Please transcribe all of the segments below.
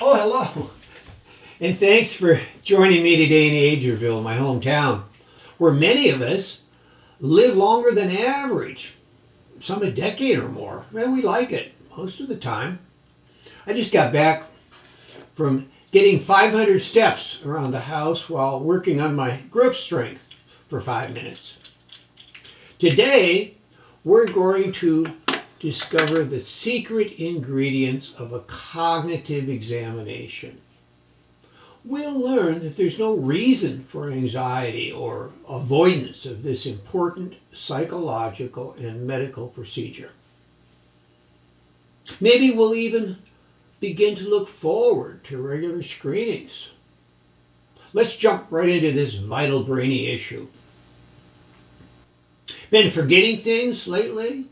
Oh, hello. And thanks for joining me today in Adgerville, my hometown, where many of us live longer than average, some a decade or more. And we like it most of the time. I just got back from getting 500 steps around the house while working on my grip strength for 5 minutes. Today, we're going to discover the secret ingredients of a cognitive examination. We'll learn that there's no reason for anxiety or avoidance of this important psychological and medical procedure. Maybe we'll even begin to look forward to regular screenings. Let's jump right into this vital brainy issue. Been forgetting things lately?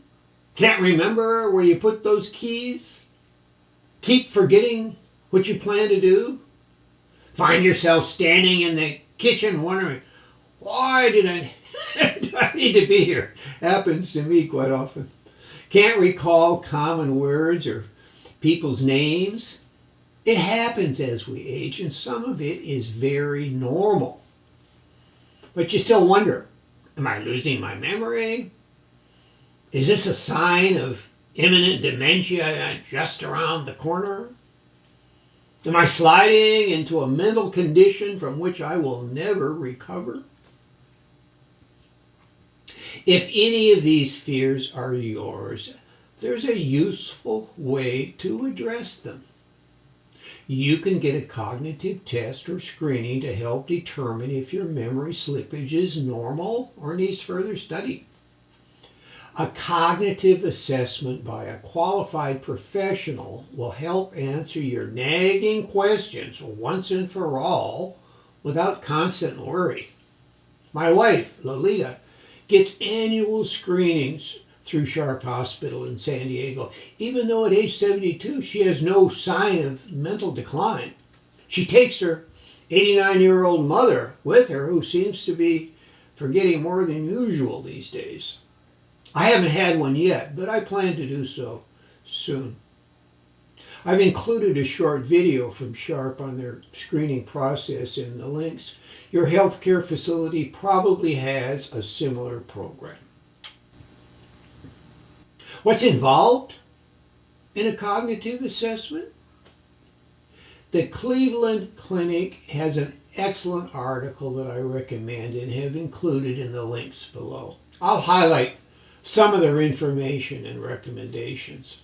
Can't remember where you put those keys? Keep forgetting what you plan to do? Find yourself standing in the kitchen wondering, why did I need to be here? Happens to me quite often. Can't recall common words or people's names. It happens as we age, and some of it is very normal. But you still wonder, am I losing my memory? Is this a sign of imminent dementia just around the corner? Am I sliding into a mental condition from which I will never recover? If any of these fears are yours, there's a useful way to address them. You can get a cognitive test or screening to help determine if your memory slippage is normal or needs further study. A cognitive assessment by a qualified professional will help answer your nagging questions once and for all without constant worry. My wife, Lolita, gets annual screenings through Sharp Hospital in San Diego. Even though at age 72 she has no sign of mental decline. She takes her 89-year-old mother with her, who seems to be forgetting more than usual these days. I haven't had one yet, but I plan to do so soon. I've included a short video from Sharp on their screening process in the links. Your healthcare facility probably has a similar program. What's involved in a cognitive assessment? The Cleveland Clinic has an excellent article that I recommend and have included in the links below. I'll highlight some of their information and recommendations.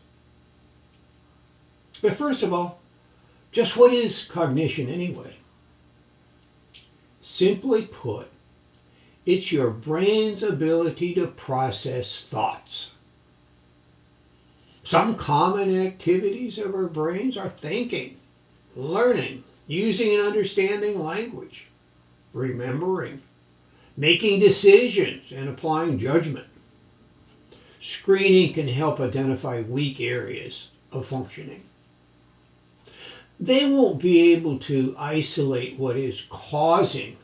But first of all, just what is cognition anyway? Simply put, it's your brain's ability to process thoughts. Some common activities of our brains are thinking, learning, using and understanding language, remembering, making decisions, and applying judgment. Screening can help identify weak areas of functioning. They won't be able to isolate what is causing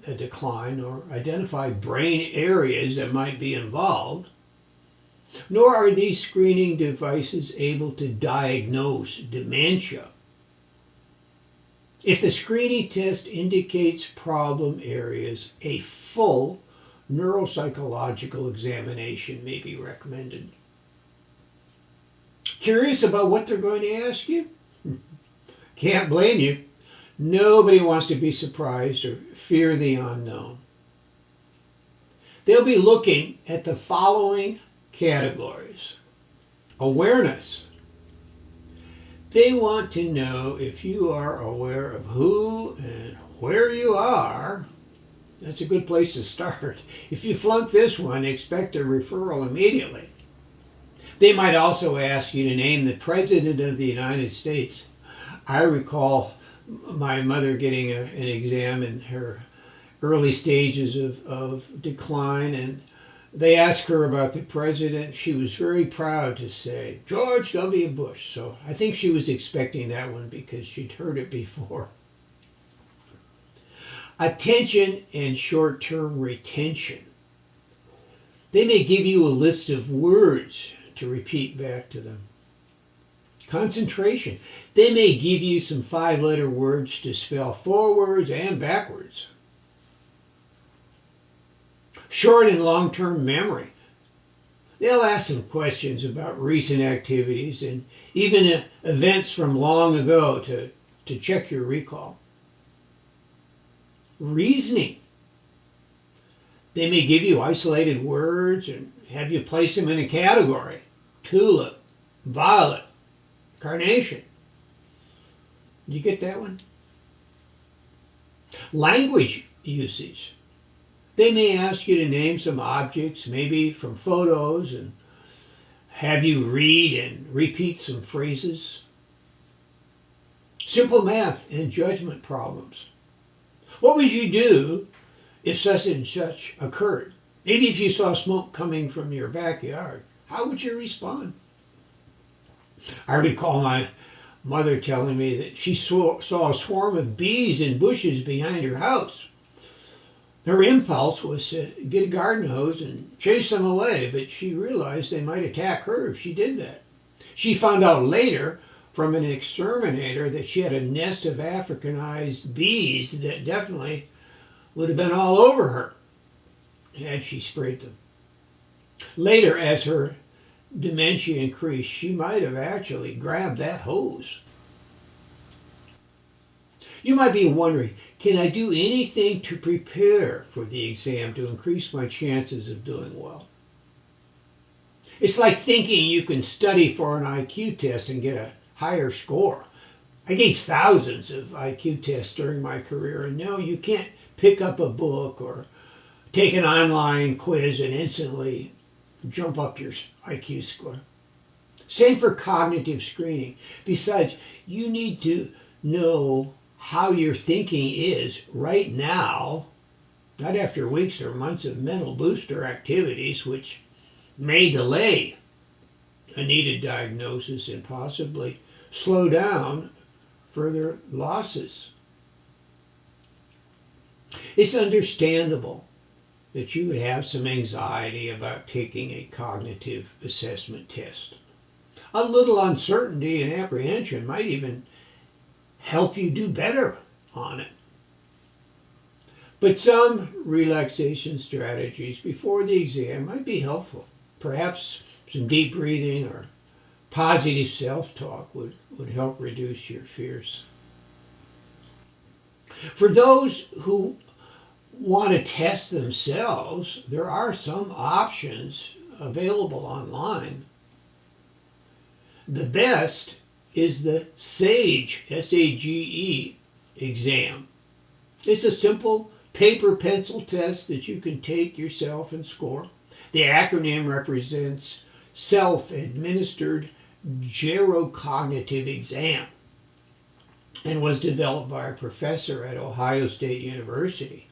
a decline or identify brain areas that might be involved, nor are these screening devices able to diagnose dementia. If the screening test indicates problem areas, a full neuropsychological examination may be recommended. Curious about what they're going to ask you? Can't blame you. Nobody wants to be surprised or fear the unknown. They'll be looking at the following categories. Awareness. They want to know if you are aware of who and where you are. That's a good place to start. If you flunk this one, expect a referral immediately. They might also ask you to name the President of the United States. I recall my mother getting an exam in her early stages of decline, and they asked her about the president. She was very proud to say, George W. Bush. So I think she was expecting that one because she'd heard it before. Attention and short-term retention. They may give you a list of words to repeat back to them. Concentration. They may give you some 5-letter words to spell forwards and backwards. Short and long-term memory. They'll ask some questions about recent activities and even events from long ago to check your recall. Reasoning. They may give you isolated words and have you place them in a category. Tulip, violet, carnation. Did you get that one? Language usage. They may ask you to name some objects, maybe from photos, and have you read and repeat some phrases. Simple math and judgment problems. What would you do if such and such occurred? Maybe if you saw smoke coming from your backyard, how would you respond? I recall my mother telling me that she saw a swarm of bees in bushes behind her house. Her impulse was to get a garden hose and chase them away, but she realized they might attack her if she did that. She found out later from an exterminator that she had a nest of Africanized bees that definitely would have been all over her had she sprayed them. Later, as her dementia increased, she might have actually grabbed that hose. You might be wondering, can I do anything to prepare for the exam to increase my chances of doing well? It's like thinking you can study for an IQ test and get a higher score. I gave thousands of IQ tests during my career, and no, you can't pick up a book or take an online quiz and instantly jump up your IQ score. Same for cognitive screening. Besides, you need to know how your thinking is right now, not after weeks or months of mental booster activities, which may delay a needed diagnosis and possibly slow down further losses. It's understandable that you would have some anxiety about taking a cognitive assessment test. A little uncertainty and apprehension might even help you do better on it. But some relaxation strategies before the exam might be helpful. Perhaps some deep breathing or positive self-talk would help reduce your fears. For those who want to test themselves, there are some options available online. The best is the SAGE, S-A-G-E, exam. It's a simple paper pencil test that you can take yourself and score. The acronym represents Self-Administered Gerocognitive Exam and was developed by a professor at Ohio State University.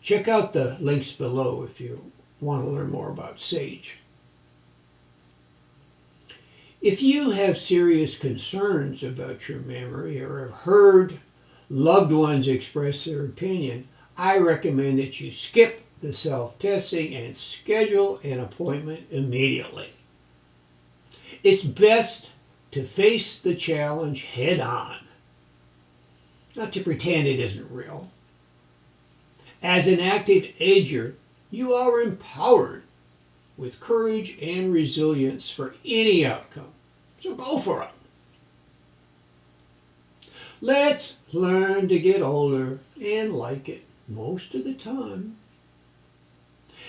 Check out the links below if you want to learn more about SAGE. If you have serious concerns about your memory or have heard loved ones express their opinion, I recommend that you skip the self-testing and schedule an appointment immediately. It's best to face the challenge head on, not to pretend it isn't real. As an active ager, you are empowered with courage and resilience for any outcome. So go for it. Let's learn to get older and like it most of the time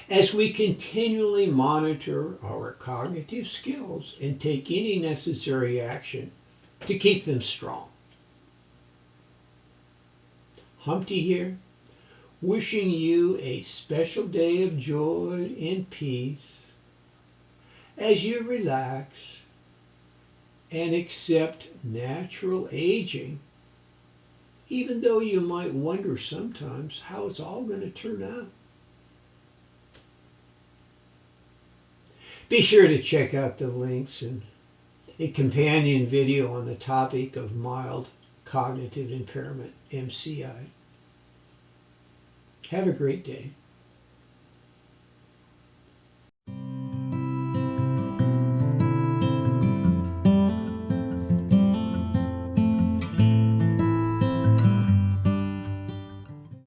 as we continually monitor our cognitive skills and take any necessary action to keep them strong. Humpty here, wishing you a special day of joy and peace as you relax and accept natural aging, even though you might wonder sometimes how it's all going to turn out. Be sure to check out the links and a companion video on the topic of mild cognitive impairment, MCI. Have a great day.